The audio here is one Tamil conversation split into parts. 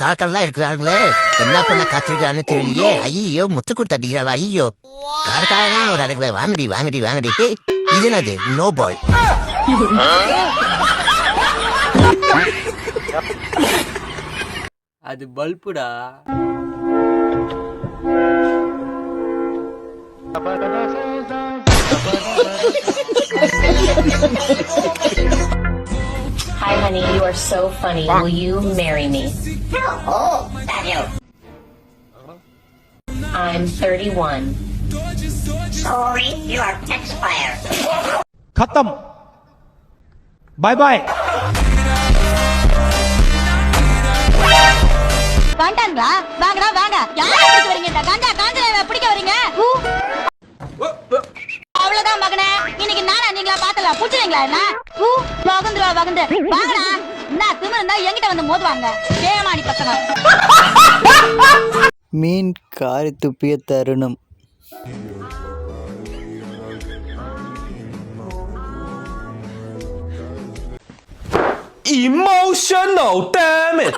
காக்கெல்லாம் இருக்கிறாங்களே, என்ன பண்ண காத்திருக்கான்னு தெரியலையே. ஐயோ முத்து கொடுத்தடிக்கிறா. ஐயோ காரக்காரனா ஒரு அடங்களே. வாங்கடி வாங்கடி வாங்கடி. இது என்னது? No ball. அது பல்புடா. Hi honey, you are so funny. Will you marry me? How old are you? I'm 31. Sorry, you are expired. खत्म बाय बाय வந்துட்டாங்களா? வாங்கடா வாங்க. யாரை பிடிக்க வரீங்க? இந்த கஞ்சா காஞ்சனா பிடிக்க வரீங்க? அவ்வளவுதான் மகனே. இன்னைக்கு நானா நீங்களா பாத்தல புடிச்சீங்களா என்ன? வகுந்துருவா வகுந்து. வாங்கடா. என்ன திமிரு இருந்தா என்கிட்ட வந்து மோதுவாங்க. ஏமாடி பசங்க. மீன் காரி துப்பிய தருணம். emotional damn it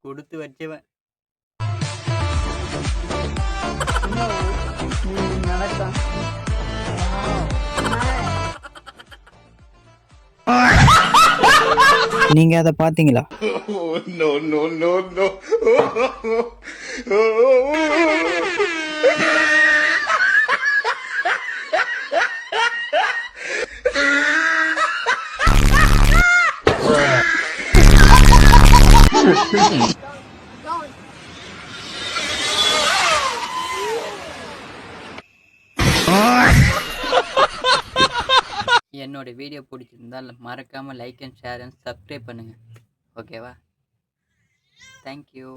கொடுத்து வச்சவன். நீங்க அத பாத்தீங்களா? no no no no என்னோட வீடியோ பிடிச்சிருந்தால் மறக்காம like and share and subscribe பண்ணுங்க. ஓகேவா? தேங்க்யூ.